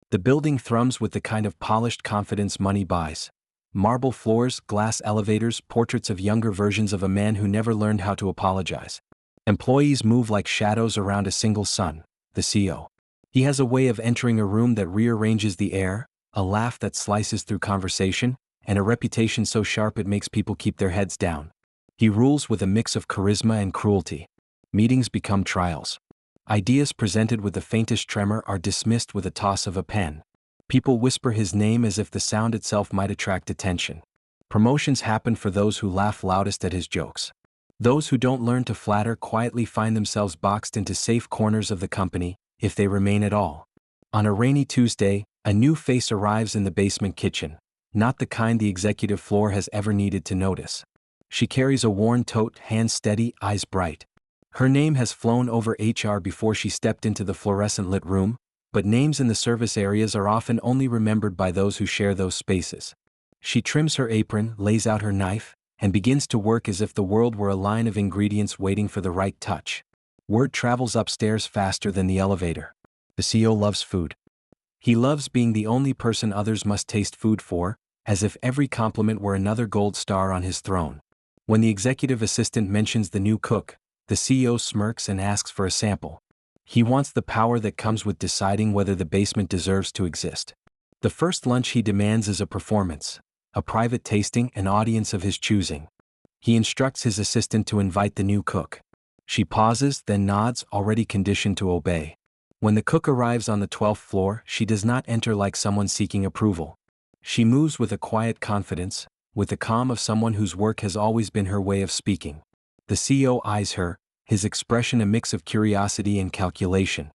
The building thrums with the kind of polished confidence money buys. Marble floors, glass elevators, portraits of younger versions of a man who never learned how to apologize. Employees move like shadows around a single sun, the CEO. He has a way of entering a room that rearranges the air, a laugh that slices through conversation, and a reputation so sharp it makes people keep their heads down. He rules with a mix of charisma and cruelty. Meetings become trials. Ideas presented with the faintest tremor are dismissed with a toss of a pen. People whisper his name as if the sound itself might attract attention. Promotions happen for those who laugh loudest at his jokes. Those who don't learn to flatter quietly find themselves boxed into safe corners of the company, if they remain at all. On a rainy Tuesday, a new face arrives in the basement kitchen, not the kind the executive floor has ever needed to notice. She carries a worn tote, hands steady, eyes bright. Her name has flown over HR before she stepped into the fluorescent-lit room, but names in the service areas are often only remembered by those who share those spaces. She trims her apron, lays out her knife, and begins to work as if the world were a line of ingredients waiting for the right touch. Word travels upstairs faster than the elevator. The CEO loves food. He loves being the only person others must taste food for, as if every compliment were another gold star on his throne. When the executive assistant mentions the new cook, the CEO smirks and asks for a sample. He wants the power that comes with deciding whether the basement deserves to exist. The first lunch he demands is a performance, a private tasting, an audience of his choosing. He instructs his assistant to invite the new cook. She pauses, then nods, already conditioned to obey. When the cook arrives on the 12th floor, she does not enter like someone seeking approval. She moves with a quiet confidence, with the calm of someone whose work has always been her way of speaking. The CEO eyes her, his expression a mix of curiosity and calculation.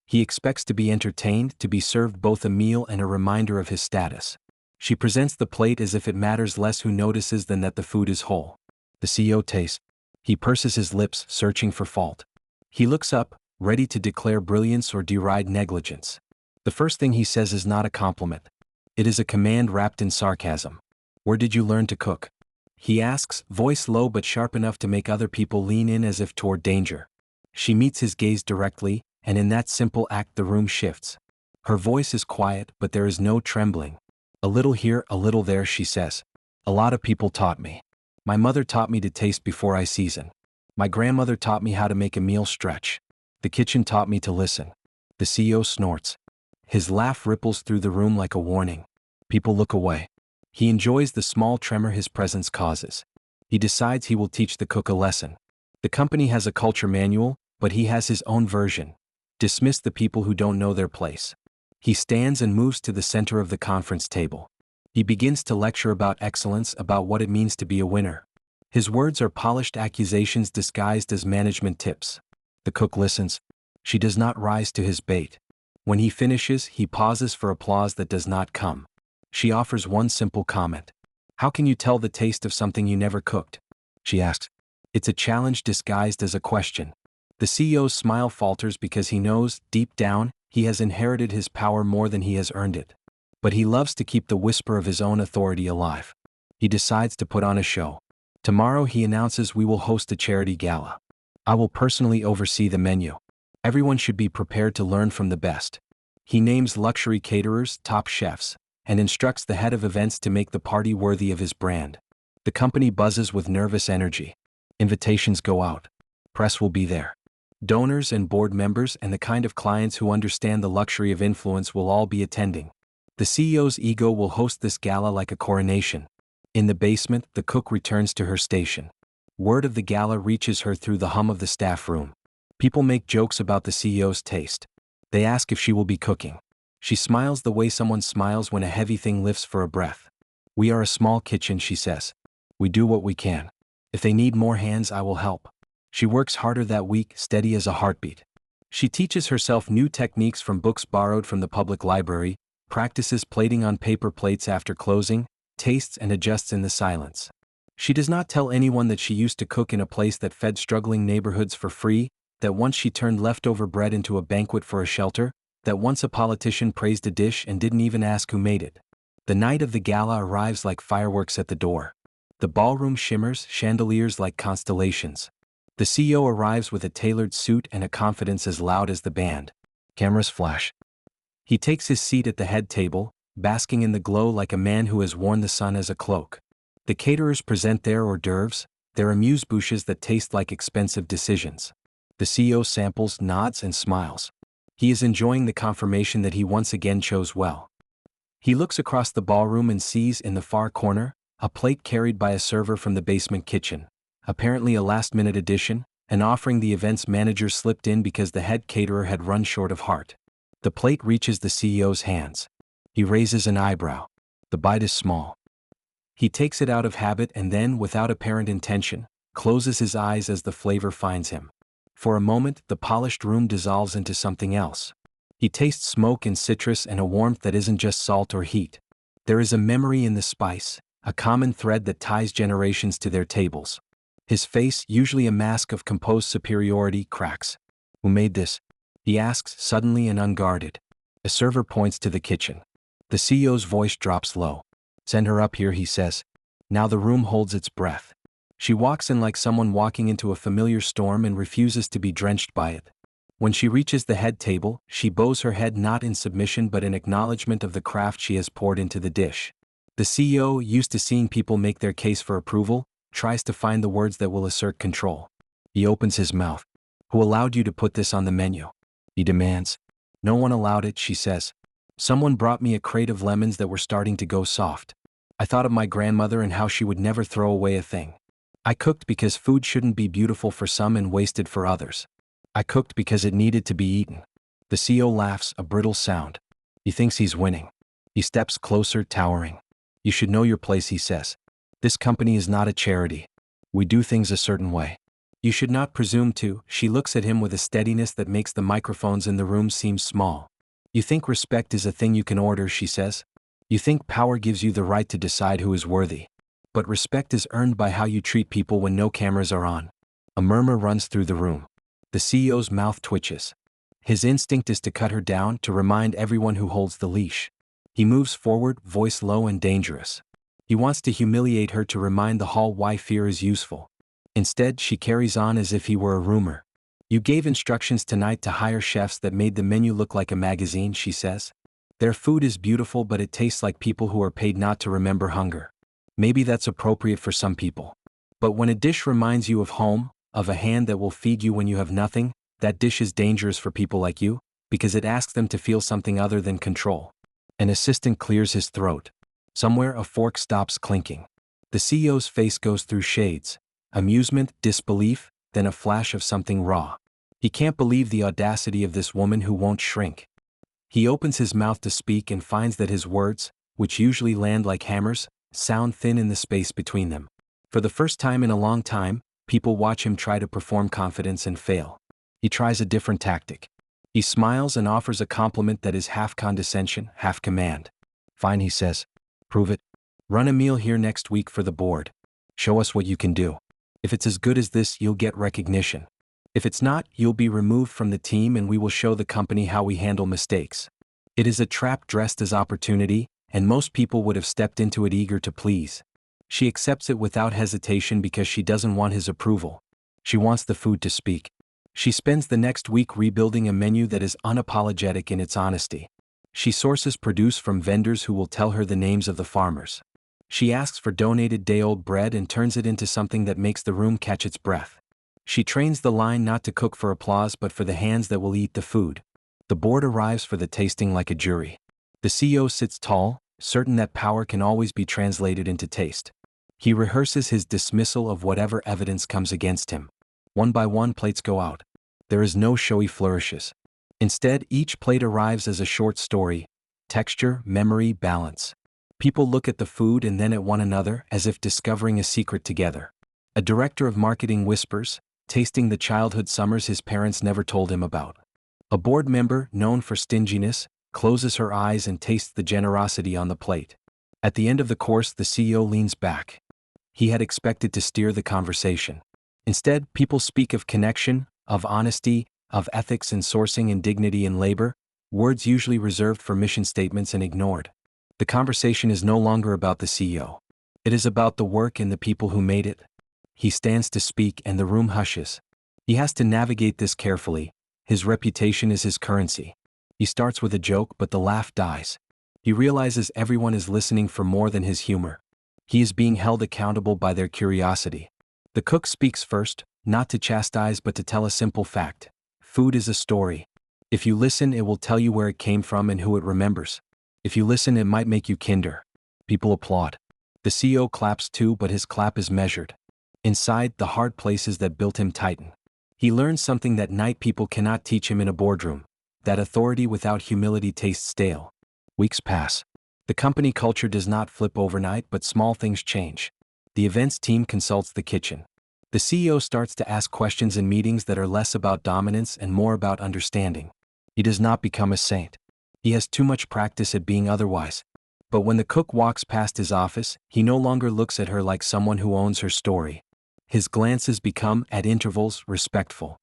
He expects to be entertained, to be served both a meal and a reminder of his status. She presents the plate as if it matters less who notices than that the food is whole. The CEO tastes. He purses his lips, searching for fault. He looks up, ready to declare brilliance or deride negligence. The first thing he says is not a compliment. It is a command wrapped in sarcasm. "Where did you learn to cook?" He asks, voice low but sharp enough to make other people lean in as if toward danger. She meets his gaze directly, and in that simple act the room shifts. Her voice is quiet, but there is no trembling. "A little here, a little there," she says. "A lot of people taught me. My mother taught me to taste before I season. My grandmother taught me how to make a meal stretch. The kitchen taught me to listen." The CEO snorts. His laugh ripples through the room like a warning. People look away. He enjoys the small tremor his presence causes. He decides he will teach the cook a lesson. The company has a culture manual, but he has his own version. Dismiss the people who don't know their place. He stands and moves to the center of the conference table. He begins to lecture about excellence, about what it means to be a winner. His words are polished accusations disguised as management tips. The cook listens. She does not rise to his bait. When he finishes, he pauses for applause that does not come. She offers one simple comment. "How can you tell the taste of something you never cooked?" She asks. It's a challenge disguised as a question. The CEO's smile falters because he knows, deep down, he has inherited his power more than he has earned it. But he loves to keep the whisper of his own authority alive. He decides to put on a show. Tomorrow, he announces, "We will host a charity gala. I will personally oversee the menu. Everyone should be prepared to learn from the best." He names luxury caterers, top chefs, and instructs the head of events to make the party worthy of his brand. The company buzzes with nervous energy. Invitations go out. Press will be there. Donors and board members and the kind of clients who understand the luxury of influence will all be attending. The CEO's ego will host this gala like a coronation. In the basement, the cook returns to her station. Word of the gala reaches her through the hum of the staff room. People make jokes about the CEO's taste. They ask if she will be cooking. She smiles the way someone smiles when a heavy thing lifts for a breath. "We are a small kitchen," she says. "We do what we can. If they need more hands, I will help." She works harder that week, steady as a heartbeat. She teaches herself new techniques from books borrowed from the public library, practices plating on paper plates after closing, tastes and adjusts in the silence. She does not tell anyone that she used to cook in a place that fed struggling neighborhoods for free, that once she turned leftover bread into a banquet for a shelter, that once a politician praised a dish and didn't even ask who made it. The night of the gala arrives like fireworks at the door. The ballroom shimmers, chandeliers like constellations. The CEO arrives with a tailored suit and a confidence as loud as the band. Cameras flash. He takes his seat at the head table, basking in the glow like a man who has worn the sun as a cloak. The caterers present their hors d'oeuvres, their amuse-bouches that taste like expensive decisions. The CEO samples, nods, and smiles. He is enjoying the confirmation that he once again chose well. He looks across the ballroom and sees in the far corner a plate carried by a server from the basement kitchen, apparently a last-minute addition, an offering the event's manager slipped in because the head caterer had run short of heart. The plate reaches the CEO's hands. He raises an eyebrow. The bite is small. He takes it out of habit and then, without apparent intention, closes his eyes as the flavor finds him. For a moment, the polished room dissolves into something else. He tastes smoke and citrus and a warmth that isn't just salt or heat. There is a memory in the spice, a common thread that ties generations to their tables. His face, usually a mask of composed superiority, cracks. "Who made this?" he asks, suddenly and unguarded. A server points to the kitchen. The CEO's voice drops low. "Send her up here," he says. Now the room holds its breath. She walks in like someone walking into a familiar storm and refuses to be drenched by it. When she reaches the head table, she bows her head not in submission but in acknowledgement of the craft she has poured into the dish. The CEO, used to seeing people make their case for approval, tries to find the words that will assert control. He opens his mouth. "Who allowed you to put this on the menu?" he demands. "No one allowed it," she says. "Someone brought me a crate of lemons that were starting to go soft. I thought of my grandmother and how she would never throw away a thing. I cooked because food shouldn't be beautiful for some and wasted for others. I cooked because it needed to be eaten." The CEO laughs, a brittle sound. He thinks he's winning. He steps closer, towering. "You should know your place," he says. "This company is not a charity. We do things a certain way. You should not presume to." She looks at him with a steadiness that makes the microphones in the room seem small. "You think respect is a thing you can order," she says. "You think power gives you the right to decide who is worthy. But respect is earned by how you treat people when no cameras are on." A murmur runs through the room. The CEO's mouth twitches. His instinct is to cut her down, to remind everyone who holds the leash. He moves forward, voice low and dangerous. He wants to humiliate her, to remind the hall why fear is useful. Instead, she carries on as if he were a rumor. "You gave instructions tonight to hire chefs that made the menu look like a magazine," she says. "Their food is beautiful, but it tastes like people who are paid not to remember hunger. Maybe that's appropriate for some people. But when a dish reminds you of home, of a hand that will feed you when you have nothing, that dish is dangerous for people like you, because it asks them to feel something other than control." An assistant clears his throat. Somewhere a fork stops clinking. The CEO's face goes through shades. Amusement, disbelief, then a flash of something raw. He can't believe the audacity of this woman who won't shrink. He opens his mouth to speak and finds that his words, which usually land like hammers, sound thin in the space between them. For the first time in a long time, people watch him try to perform confidence and fail. He tries a different tactic. He smiles and offers a compliment that is half condescension, half command. "Fine," he says. "Prove it. Run a meal here next week for the board. Show us what you can do. If it's as good as this, you'll get recognition. If it's not, you'll be removed from the team and we will show the company how we handle mistakes." It is a trap dressed as opportunity, and most people would have stepped into it eager to please. She accepts it without hesitation because she doesn't want his approval. She wants the food to speak. She spends the next week rebuilding a menu that is unapologetic in its honesty. She sources produce from vendors who will tell her the names of the farmers. She asks for donated day-old bread and turns it into something that makes the room catch its breath. She trains the line not to cook for applause but for the hands that will eat the food. The board arrives for the tasting like a jury. The CEO sits tall, certain that power can always be translated into taste. He rehearses his dismissal of whatever evidence comes against him. One by one, plates go out. There is no showy flourishes. Instead, each plate arrives as a short story: texture, memory, balance. People look at the food and then at one another as if discovering a secret together. A director of marketing whispers, tasting the childhood summers his parents never told him about. A board member, known for stinginess, closes her eyes and tastes the generosity on the plate. At the end of the course, the CEO leans back. He had expected to steer the conversation. Instead, people speak of connection, of honesty, of ethics in sourcing and dignity in labor, words usually reserved for mission statements and ignored. The conversation is no longer about the CEO. It is about the work and the people who made it. He stands to speak and the room hushes. He has to navigate this carefully. His reputation is his currency. He starts with a joke, but the laugh dies. He realizes everyone is listening for more than his humor. He is being held accountable by their curiosity. The cook speaks first, not to chastise but to tell a simple fact. Food is a story. If you listen, it will tell you where it came from and who it remembers. If you listen, it might make you kinder. People applaud. The CEO claps too, but his clap is measured. Inside, the hard places that built him tighten. He learns something that night people cannot teach him in a boardroom. That authority without humility tastes stale. Weeks pass. The company culture does not flip overnight, but small things change. The events team consults the kitchen. The CEO starts to ask questions in meetings that are less about dominance and more about understanding. He does not become a saint. He has too much practice at being otherwise. But when the cook walks past his office, he no longer looks at her like someone who owns her story. His glances become, at intervals, respectful.